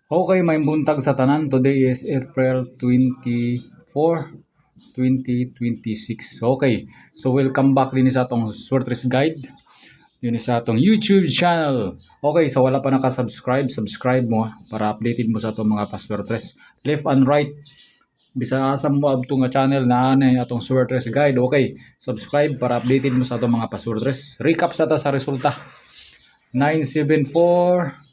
Okay, may buntag sa tanan. Today is April 24, 2026. Okay, so welcome back din sa atong Sortress Guide. Din sa atong YouTube channel. Okay, so wala pa naka-subscribe, subscribe mo para updated mo sa atong mga pa-Sortress. Left and right, bisa asam mo abto nga channel na anay atong Sortress Guide. Okay, subscribe para updated mo sa atong mga pa-Sortress. Recap sa ta sa resulta. 974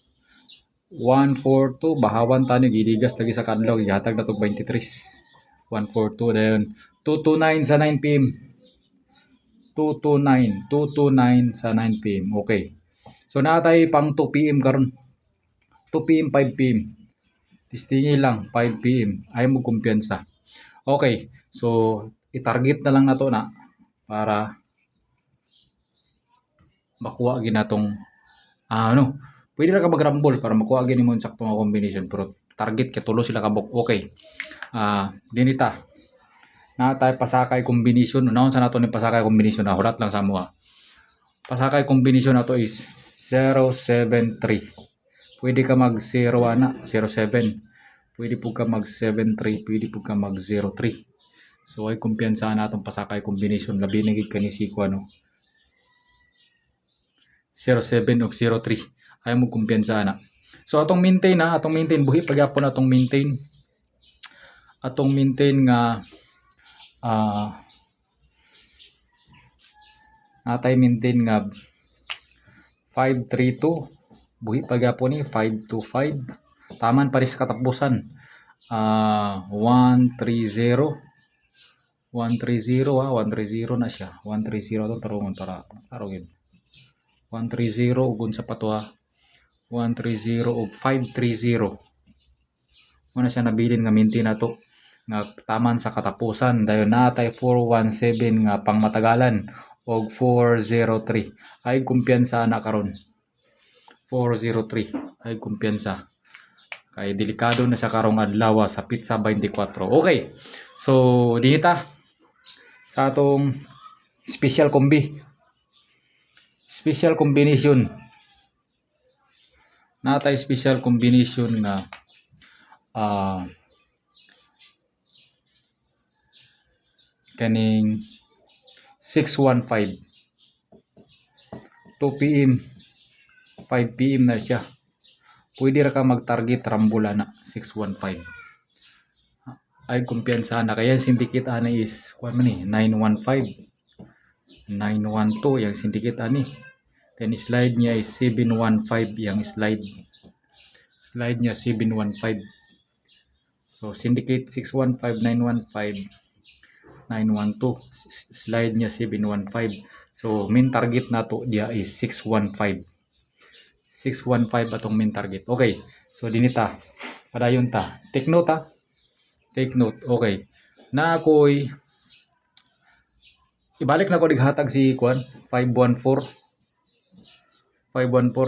142 bahawan tani gidigas lagi sa kadlaw gihatag na tog 23 142 dayon 229 sa 9 pm 229 sa 9 pm. Okay, so natay pang 2 pm karon 2 pm 5 pm tistingi lang 5 pm ay mo kumpiyansa. Okay, so i-target na lang nato na para makuha ginatong pwede ra ka mag-rumble para makuha gini mo sakto nga combination pero target kay tulo sila kabok. Okay. Dinita. Na tayo pasakay combination. Naon sa nato ni pasakay combination na hulat lang sa mo. Pasakay combination nato is 073. Pwede ka mag 0 ana, 07. Pwede po ka mag 73, pwede po ka mag 03. So ay kumpiyansa na atong pasakay combination labi na gid kani si kuno 07 o 03 ay mo kumpiyansa na. So atong maintain buhi pagyapon atong maintain nga natay maintain nga 532 buhi pagyapon ni 525 taman pares katapusan 130 130 na siya 130 to tarungon tarong 130 ug unsa pa to 130 ug 530 muna siya nabilin nga minti na to nga taman sa katapusan dayon natay 417 nga pangmatagalan og 403 ay kumpiyansa na karon 403 ay kumpiyansa kay delikado na sa karong adlaw sa pizza 24. Okay, so dinita sa atong special combination natay special combination nga kaning 615 2 pm 5 pm na siya. Pwede ra ka mag-target rambula na 615 ay kumpiyansa na kaya syndicate ani is kuan man ni 915 912 yang syndicate ani then slide niya is 715 yang slide niya 715. So syndicate 615 915 912 slide niya 715. So main target nato dia is 615 atong main target. Okay, so dinita padayon ta take note. Okay, na ako'y ibalik na ko dighatag si kuan 514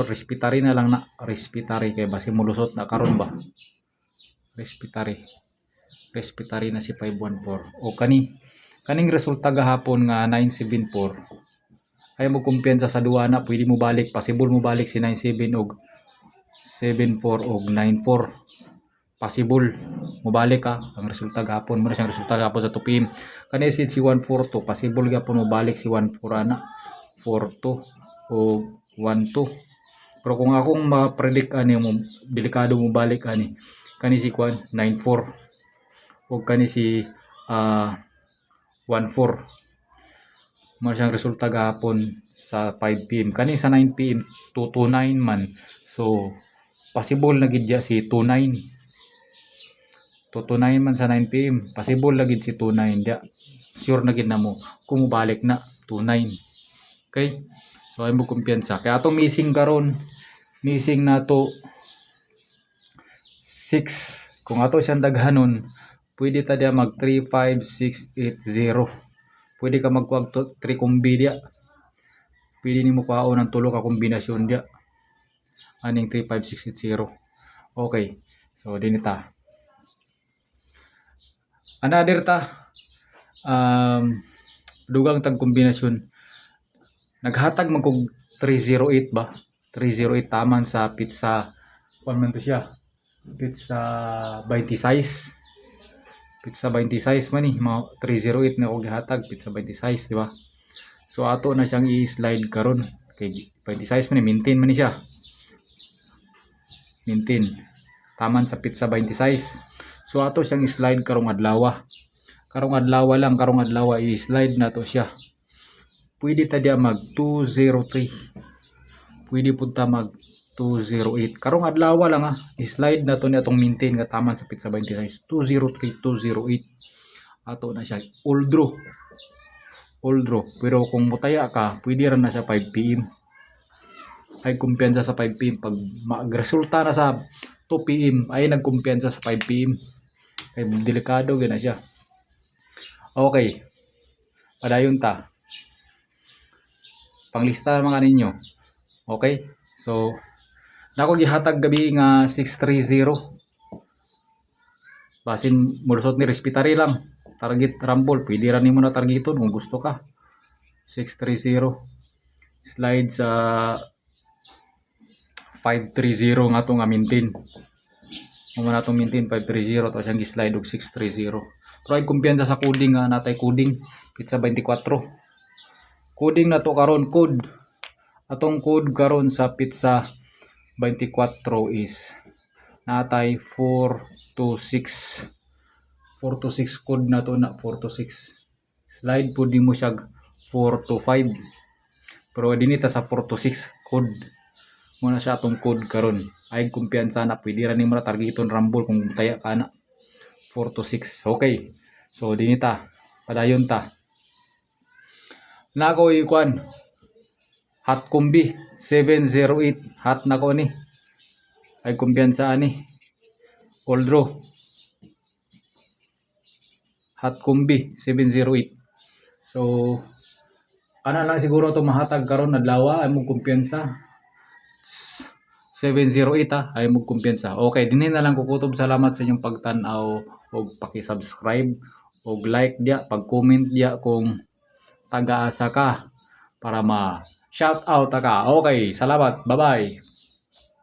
respiratory na lang na respiratory kay basi mulusot na karon ba respiratory na si 514 o kaning resulta gahapon nga 974 ay mo kumpiyansa sa duwa na pwede mo balik possible mo balik si 97 og 74 og 94 possible mo balik ka ang resulta gahapon mo na siyang resulta gahapon sa 2 pm kani si 142 possible gahapon mo balik si 14 ana 42 o 12 pero kung akong ma-predict ani mo delikado mo balik ani kani si 94 o kani si 14 mo siyang resulta gahapon sa 5 pm kani sa 9 pm 229 man so possible na gid si 229 man sa 9 pm possible na gid si 29 dia sure na gid namo kung balik na 29. Okay, so ay mo kumpiyansa kaya atong missing karon na to 6 kung ato siyang daghanon pwede ta dia mag 35680 pwede ka magkuha 3 kombi dia pwede nimo kuhaon ng tulo ka kombinasyon dia aning 35680. Okay, so dinita another ta dugang tag kombinasyon naghatag man kog 308 ba 308 taman sa pizza kuan man to siya Pizza 26. Pizza 26 man ni, mga 308 na og gihatag pizza 26, di ba? So ato na siyang i-slide karon kay 26 man ni, maintain man ni siya. Maintain. Taman sa pizza 26. So ato siyang i-slide karong adlaw. Karong adlaw lang, karong adlaw i-slide na to siya. Pwede ta dia mag 203. Pwede pud ta mag 208. Karong adlaw lang i-slide na to ni atong maintain nga taman sa pizza 26. 203, 208. Ato na siya all draw. All draw. Pero kung mutaya ka, pwede ra na siya 5 PM. Ay kumpiyansa sa 5 PM. Pag magresulta na sa 2 PM, ay nagkumpiyansa sa 5 PM. Ay delikado gina siya. Okay. Padayon ta. Panglista mga ninyo. Okay? So, nako gihatag gabi nga 630. Basin mulusot ni respetary lang. Target rumble, pwede ra nimo na targeton kung gusto ka. 630. Slide sa 530 nga to nga maintain. Kung na itong maintain 530 to siyang gi-slide og 630. Pero ay kumpiyansa sa coding nga natay coding pizza 24. Coding na to karon code. Atong code karon sa pizza 24 is natay 426. 426 code na to na 426. Slide po di mo siya 425. Pero dinita sa 426 code. Muna siya atong code karon. Ay kumpiyansa na pwede ra nimo na targeton rumble kung taya ka na. 426. Okay. So dinita padayon ta. Nako ikuan. Hot Combi 708 hot nako ni. Ay kumpiyansa ani. All draw. Hot Combi 708. So ana lang siguro to mahatag karon adlaw ay mo kumpiyansa. 708 ay mo kumpiyansa. Okay, dinhi na lang kukutob. Salamat sa inyong pagtan-aw og paki-subscribe og like dia, pag-comment dia kung taga-asa ka para ma shout out ka. Okay, salamat. Bye-bye.